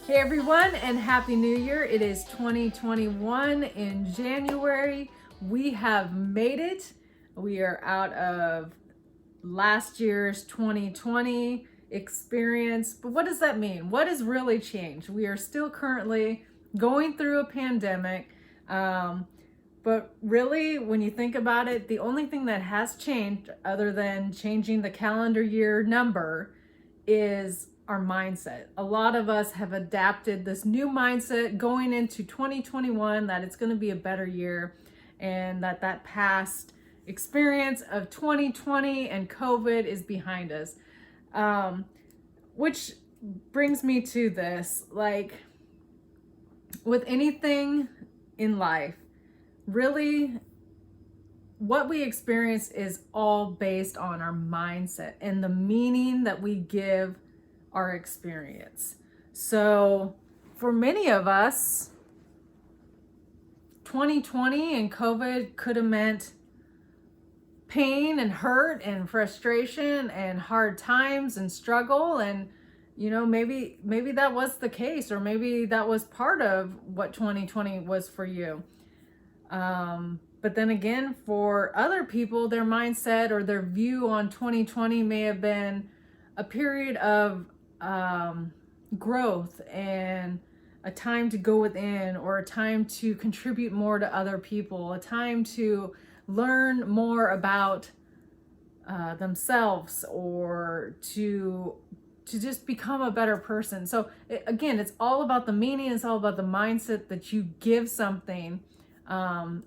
Hey everyone, and Happy New Year. It is 2021 in January. We have made it. We are out of last year's 2020 experience. But what does that mean? What has really changed? We are still currently going through a pandemic. But really, when you think about it, the only thing that has changed, other than changing the calendar year number, is our mindset. A lot of us have adapted this new mindset going into 2021 that it's going to be a better year, and that past experience of 2020 and COVID is behind us. Which brings me to this, like with anything in life, really what we experience is all based on our mindset and the meaning that we give our experience. So for many of us, 2020 and COVID could have meant pain and hurt and frustration and hard times and struggle, and maybe that was the case, or maybe that was part of what 2020 was for you. But then again, for other people, their mindset or their view on 2020 may have been a period of growth and a time to go within, or a time to contribute more to other people, a time to learn more about themselves, or to just become a better person. So again, it's all about the meaning. It's all about the mindset that you give something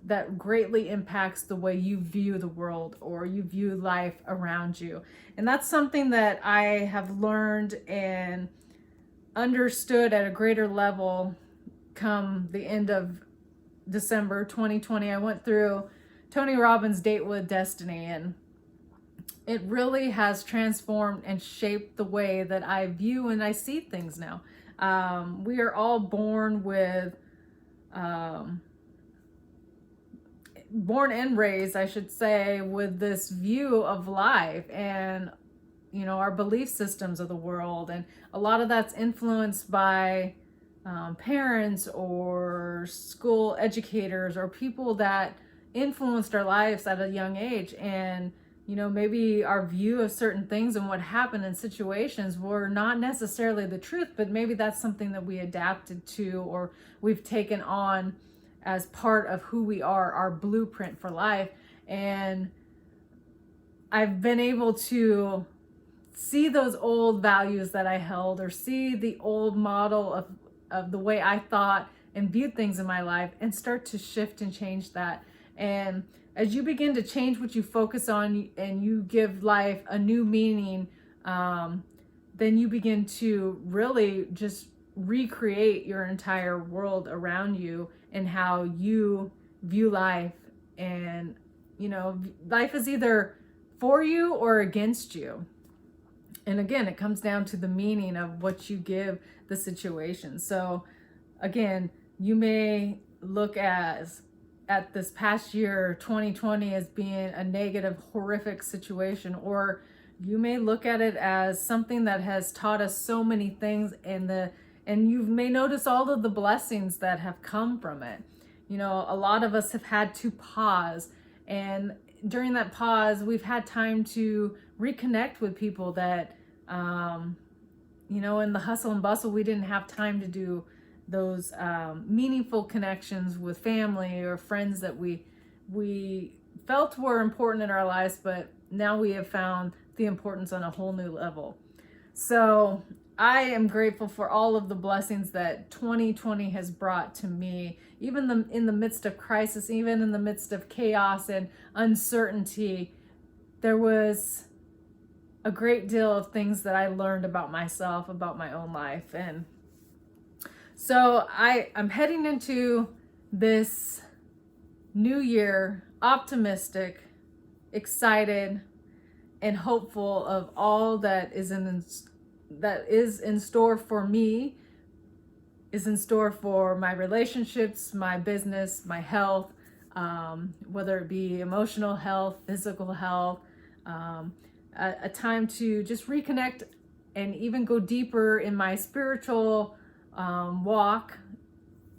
that greatly impacts the way you view the world or you view life around you. And that's something that I have learned and understood at a greater level come the end of December 2020. I went through Tony Robbins' Date with Destiny, and it really has transformed and shaped the way that I view and I see things now. We are all born and raised, I should say, with this view of life and our belief systems of the world, and a lot of that's influenced by parents or school educators or people that influenced our lives at a young age. And maybe our view of certain things and what happened in situations were not necessarily the truth, but maybe that's something that we adapted to, or we've taken on as part of who we are, our blueprint for life. And I've been able to see those old values that I held, or see the old model of the way I thought and viewed things in my life, and start to shift and change that. And as you begin to change what you focus on, and you give life a new meaning, then you begin to really just recreate your entire world around you and how you view life. And life is either for you or against you. And again, it comes down to the meaning of what you give the situation. So again, you may look at this past year 2020 as being a negative, horrific situation, or you may look at it as something that has taught us so many things, and you may notice all of the blessings that have come from it. A lot of us have had to pause, and during that pause, we've had time to reconnect with people that, in the hustle and bustle, we didn't have time to do those meaningful connections with family or friends that we felt were important in our lives, but now we have found the importance on a whole new level. So I am grateful for all of the blessings that 2020 has brought to me, even in the midst of crisis, even in the midst of chaos and uncertainty. There was a great deal of things that I learned about myself, about my own life. And so I'm heading into this new year optimistic, excited, and hopeful of all that is in store for me, is in store for my relationships, my business, my health, whether it be emotional health, physical health, a time to just reconnect and even go deeper in my spiritual walk.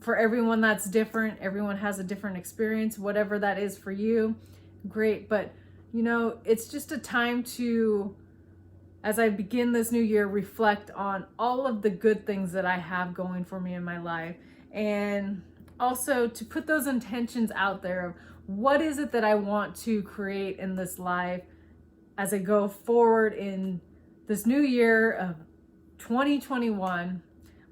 For everyone, that's different. Everyone has a different experience, whatever that is for you. Great. But, it's just a time to, as I begin this new year, reflect on all of the good things that I have going for me in my life. And also to put those intentions out there of what is it that I want to create in this life as I go forward in this new year of 2021.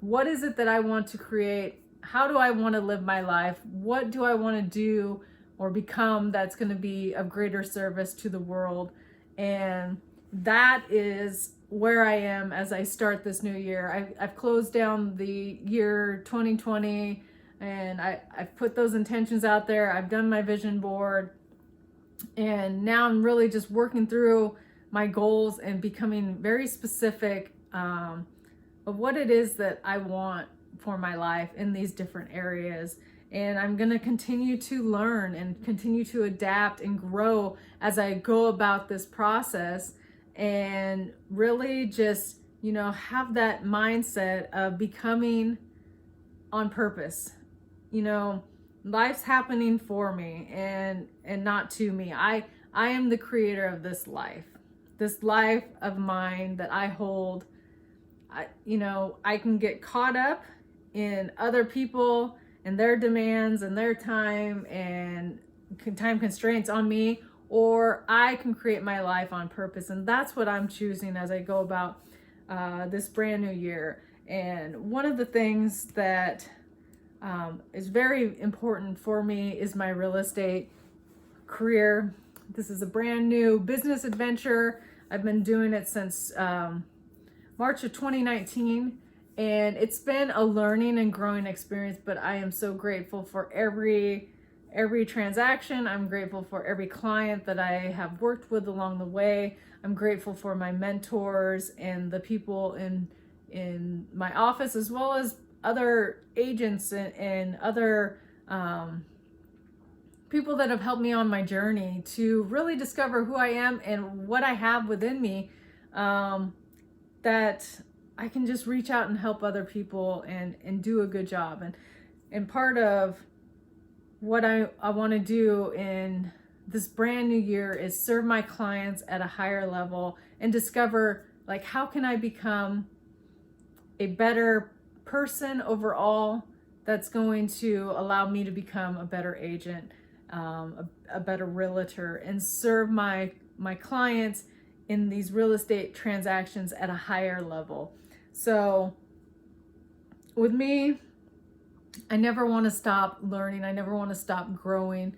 What is it that I want to create? How do I want to live my life? What do I want to do or become that's going to be of greater service to the world? And that is where I am as I start this new year. I've closed down the year 2020 and I've put those intentions out there. I've done my vision board. And now I'm really just working through my goals and becoming very specific of what it is that I want for my life in these different areas. And I'm going to continue to learn and continue to adapt and grow as I go about this process, and really just, have that mindset of becoming on purpose. Life's happening for me and not to me. I am the creator of this life of mine that I hold. I can get caught up in other people and their demands and their time and time constraints on me, or I can create my life on purpose. And that's what I'm choosing as I go about this brand new year. And one of the things that is very important for me is my real estate career. This is a brand new business adventure. I've been doing it since March of 2019, and it's been a learning and growing experience, but I am so grateful for every transaction. I'm grateful for every client that I have worked with along the way. I'm grateful for my mentors and the people in my office, as well as other agents and other people that have helped me on my journey to really discover who I am and what I have within me, that I can just reach out and help other people and do a good job. And part of what I want to do in this brand new year is serve my clients at a higher level and discover, like, how can I become a better person overall that's going to allow me to become a better agent, a better realtor, and serve my clients in these real estate transactions at a higher level. So with me, I never want to stop learning. I never want to stop growing.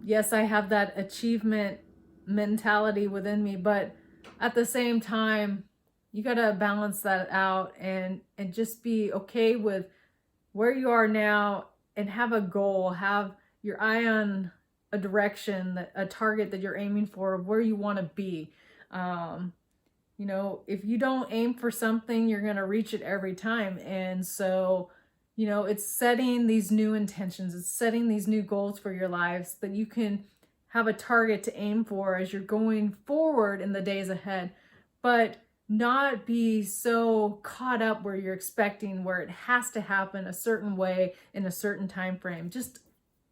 Yes, I have that achievement mentality within me, but at the same time, you got to balance that out and just be okay with where you are now and have a goal, have your eye on a direction, a target that you're aiming for, where you want to be. If you don't aim for something, you're going to reach it every time. And so, it's setting these new intentions, it's setting these new goals for your lives that you can have a target to aim for as you're going forward in the days ahead, but not be so caught up where you're expecting where it has to happen a certain way in a certain time frame. Just,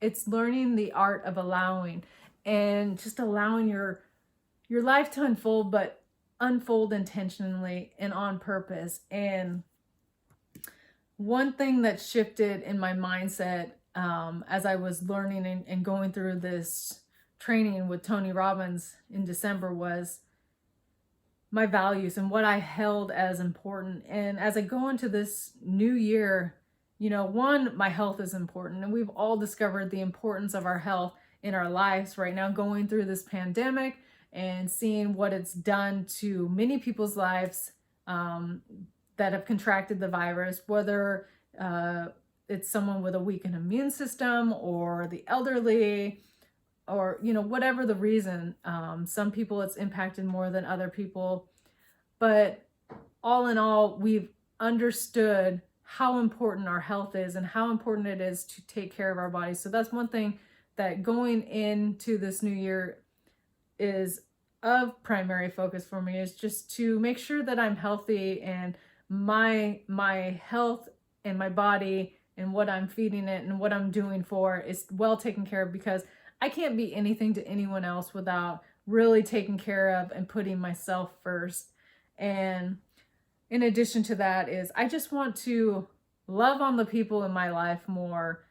it's learning the art of allowing and just allowing your life to unfold, but unfold intentionally and on purpose. And one thing that shifted in my mindset as I was learning and going through this training with Tony Robbins in December was my values and what I held as important. And as I go into this new year, one, my health is important. And we've all discovered the importance of our health in our lives right now, going through this pandemic and seeing what it's done to many people's lives that have contracted the virus, whether it's someone with a weakened immune system or the elderly, or, whatever the reason. Some people it's impacted more than other people. But all in all, we've understood how important our health is and how important it is to take care of our bodies. So that's one thing that going into this new year is of primary focus for me, is just to make sure that I'm healthy and my health and my body and what I'm feeding it and what I'm doing for is well taken care of, because I can't be anything to anyone else without really taking care of and putting myself first. And in addition to that is I just want to love on the people in my life more,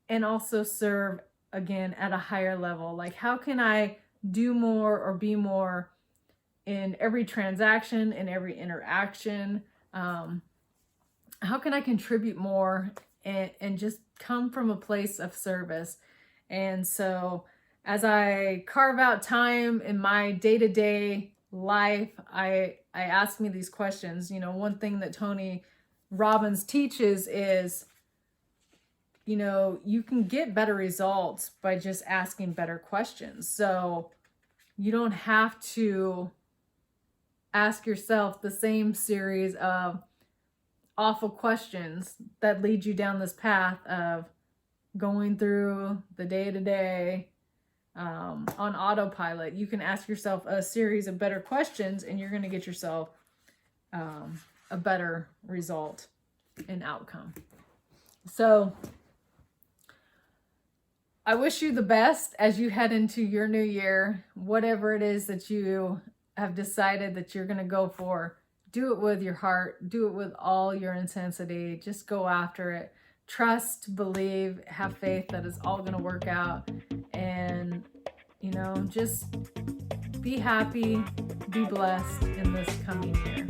and also serve again at a higher level. Like, how can I do more or be more in every transaction, in every interaction? How can I contribute more and just come from a place of service? And so as I carve out time in my day-to-day life, I ask me these questions. You know, one thing that Tony Robbins teaches is, you know, you can get better results by just asking better questions. So you don't have to ask yourself the same series of awful questions that lead you down this path of going through the day-to-day on autopilot. You can ask yourself a series of better questions, and you're going to get yourself a better result and outcome. So I wish you the best as you head into your new year. Whatever it is that you have decided that you're going to go for, do it with your heart, do it with all your intensity. Just go after it. Trust, believe, have faith that it's all going to work out. And, you know, just be happy, be blessed in this coming year.